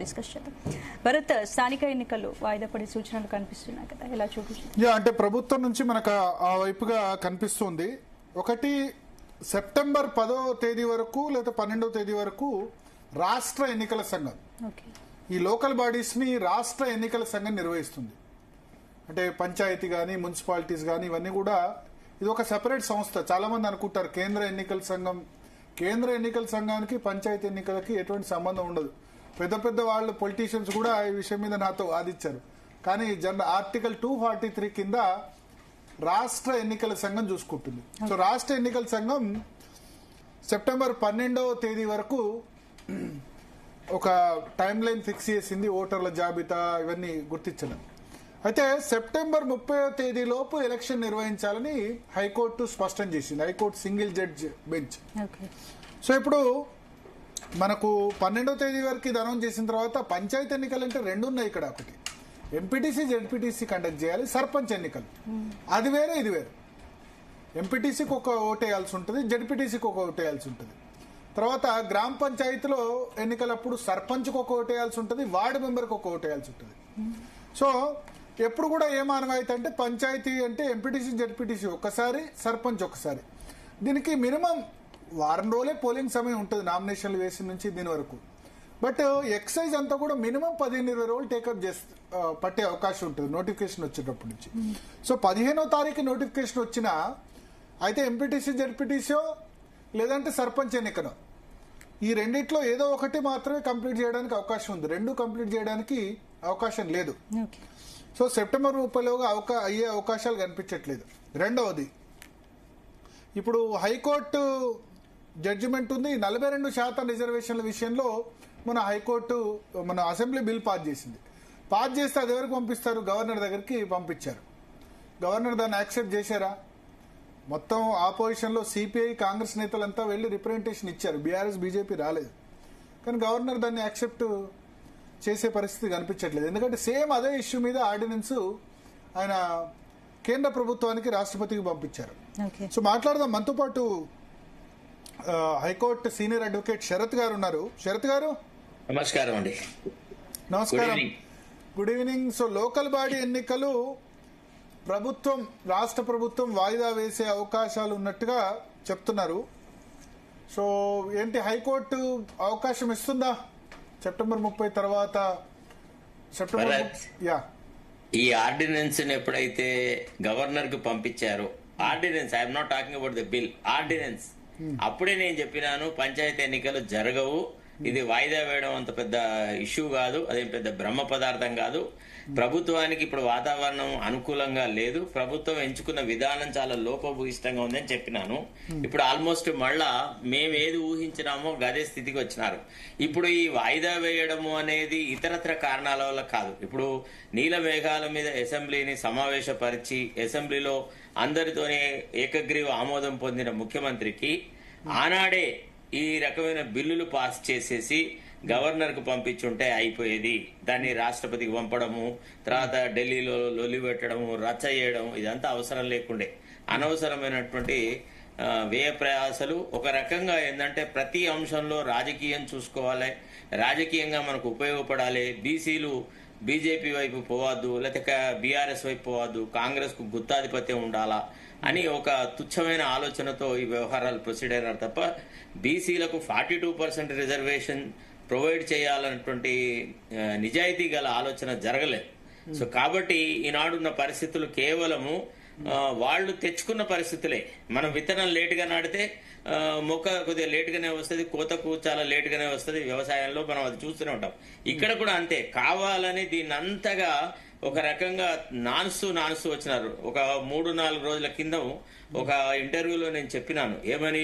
Discuss చేద్దాం. భరత్, స్థానిక ఎన్నికలు వాయిదా పడే సూచనలు కనిపిస్తున్నాయి కదా, ఎలా చూపిస్తుంది? అంటే ప్రభుత్వం నుంచి మనకు ఆ వైపుగా కనిపిస్తుంది. ఒకటి, సెప్టెంబర్ 10వ తేదీ వరకు లేదా 12వ తేదీ వరకు రాష్ట్ర ఎన్నికల సంఘం, ఈ లోకల్ బాడీస్ ని రాష్ట్ర ఎన్నికల సంఘం నిర్వహిస్తుంది. అంటే పంచాయతీ గానీ మున్సిపాలిటీస్ గానీ ఇవన్నీ కూడా ఇది ఒక సెపరేట్ సంస్థ. చాలా మంది అనుకుంటారు కేంద్ర ఎన్నికల సంఘం, కేంద్ర ఎన్నికల సంఘానికి పంచాయతీ ఎన్నికలకి ఎటువంటి సంబంధం ఉండదు. పెద్ద పెద్ద వాళ్ళు పొలిటీషియన్స్ కూడా ఈ విషయం మీద నాతో వాదించారు. కానీ ఆర్టికల్ 243 కింద రాష్ట్ర ఎన్నికల సంఘం చూసుకుంటుంది. సో రాష్ట్ర ఎన్నికల సంఘం సెప్టెంబర్ 12వ తేదీ వరకు ఒక టైం లైన్ ఫిక్స్ చేసింది, ఓటర్ల జాబితా ఇవన్నీ గుర్తించడం. అయితే సెప్టెంబర్ 30వ తేదీ లోపు ఎలక్షన్ నిర్వహించాలని హైకోర్టు స్పష్టం చేసింది, high court single judge bench. So ఇప్పుడు మనకు 12వ తేదీ వరకు ఇది అనౌన్స్ చేసిన తర్వాత పంచాయతీ ఎన్నికలు అంటే రెండు ఉన్నాయి ఇక్కడ. ఒకటి ఎంపీటీసీ జెడ్పీటీసీ కండక్ట్ చేయాలి, సర్పంచ్ ఎన్నికలు అది వేరే ఇది వేరే. ఎంపీటీసీకి ఒక ఓటేయాల్సి ఉంటుంది, జెడ్పీటీసీకి ఒక ఓటేయాల్సి ఉంటుంది. తర్వాత గ్రామ పంచాయతీలో ఎన్నికలప్పుడు సర్పంచ్కి ఒక ఓటేయాల్సి ఉంటుంది, వార్డు మెంబర్కి ఒక ఓటేయాల్సి ఉంటుంది. సో ఎప్పుడు కూడా ఏం ఆనవాయితీ అంటే పంచాయతీ అంటే ఎంపీటీసీ జెడ్పీటీసీ ఒకసారి, సర్పంచ్ ఒకసారి. దీనికి మినిమం వారం రోజులే పోలింగ్ సమయం ఉంటుంది నామినేషన్లు వేసిన నుంచి దీని వరకు. బట్ ఎక్సైజ్ అంతా కూడా మినిమం 15-20 రోజులు టేకప్ పట్టే అవకాశం ఉంటుంది నోటిఫికేషన్ వచ్చేటప్పటి నుంచి. సో 15వ తారీఖు నోటిఫికేషన్ వచ్చినా అయితే ఎంపీటీసీ జెడ్పీటీసీయో లేదంటే సర్పంచ్ ఎన్నికనో ఈ రెండిట్లో ఏదో ఒకటి మాత్రమే కంప్లీట్ చేయడానికి అవకాశం ఉంది, రెండు కంప్లీట్ చేయడానికి అవకాశం లేదు. సో సెప్టెంబర్ 30లోగా అయ్యే అవకాశాలు కనిపించట్లేదు. రెండవది, ఇప్పుడు హైకోర్టు జడ్జిమెంట్ ఉంది, 42% రిజర్వేషన్ల విషయంలో మన హైకోర్టు మన అసెంబ్లీ బిల్ పాస్ చేసింది. పాస్ చేస్తే అది ఎవరికి పంపిస్తారు? గవర్నర్ దగ్గరికి పంపించారు. గవర్నర్ దాన్ని యాక్సెప్ట్ చేశారా? మొత్తం ఆపోజిషన్లో సిపిఐ కాంగ్రెస్ నేతలంతా వెళ్లి రిప్రజెంటేషన్ ఇచ్చారు, బీఆర్ఎస్ బీజేపీ రాలేదు. కానీ గవర్నర్ దాన్ని యాక్సెప్ట్ చేసే పరిస్థితి కనిపించట్లేదు. ఎందుకంటే సేమ్ అదే ఇష్యూ మీద ఆర్డినెన్స్ ఆయన కేంద్ర ప్రభుత్వానికి రాష్ట్రపతికి పంపించారు. సో మాట్లాడదాం. మనతో పాటు హైకోర్టు సీనియర్ అడ్వకేట్ శరత్ గారు ఉన్నారు. శరత్ గారు నమస్కారం అండి. నమస్కారం, good evening. So local body ఎన్నికలు రాష్ట్ర ప్రభుత్వం వాయిదా వేసే అవకాశాలు ఉన్నట్టుగా చెప్తున్నారు. సో ఏంటి, హైకోర్టు అవకాశం ఇస్తుందా సెప్టెంబర్ 30 తర్వాత? ఈ ఆర్డినెన్స్ ఎప్పుడైతే గవర్నర్ కు పంపించారో, ordinance, I'm not talking about the bill, ordinance, అప్పుడే నేను చెప్పినాను పంచాయతీ ఎన్నికలు జరగవు, ఇది వాయిదా వేయడం అంత పెద్ద ఇష్యూ కాదు, అదేం పెద్ద బ్రహ్మ పదార్థం కాదు, ప్రభుత్వానికి ఇప్పుడు వాతావరణం అనుకూలంగా లేదు, ప్రభుత్వం ఎంచుకున్న విధానం చాలా లోపభూయిష్టంగా ఉందని చెప్పినాను. ఇప్పుడు ఆల్మోస్ట్ మళ్ళా మేము ఏది ఊహించినామో గదే స్థితికి వచ్చినారు. ఇప్పుడు ఈ వాయిదా వేయడము అనేది ఇతరత్ర కారణాల వల్ల కాదు. ఇప్పుడు నీల మేఘాల మీద అసెంబ్లీని సమావేశపరిచి అసెంబ్లీలో అందరితోనే ఏకగ్రీవ ఆమోదం పొందిన ముఖ్యమంత్రికి ఆనాడే ఈ రకమైన బిల్లులు పాస్ చేసేసి గవర్నర్ కు పంపించుంటే అయిపోయేది. దాన్ని రాష్ట్రపతికి పంపడము, తర్వాత ఢిల్లీలో లొల్లి పెట్టడము, రచ్చ చేయడం, ఇదంతా అవసరం లేకుండే. అనవసరమైనటువంటి వ్యయ ప్రయాసలు. ఒక రకంగా ఏంటంటే ప్రతి అంశంలో రాజకీయం చూసుకోవాలి, రాజకీయంగా మనకు ఉపయోగపడాలి. బీసీలు బీజేపీ వైపు పోవద్దు, లేకపోతే బీఆర్ఎస్ వైపు పోవద్దు, కాంగ్రెస్ కు గుత్తాధిపత్యం ఉండాలా అని ఒక తుచ్చమైన ఆలోచనతో ఈ వ్యవహారాలు ప్రొసీడ్ అయినారు తప్ప బీసీలకు 42% రిజర్వేషన్ ప్రొవైడ్ చేయాలన్నటువంటి నిజాయితీ గల ఆలోచన జరగలేదు. సో కాబట్టి ఈనాడున్న పరిస్థితులు కేవలము వాళ్ళు తెచ్చుకున్న పరిస్థితులే. మనం విత్తనం లేటుగా నాటితే మొక్క కొద్దిగా లేటుగానే వస్తుంది, కోతకు చాలా లేటుగానే వస్తుంది. వ్యవసాయంలో మనం అది చూస్తూనే ఉంటాం. ఇక్కడ కూడా అంతే, కావాలని దీన్ని అంతగా ఒక రకంగా నానుస్తూ వచ్చినారు. ఒక 3-4 రోజుల కింద ఒక ఇంటర్వ్యూలో నేను చెప్పినాను, ఏమని,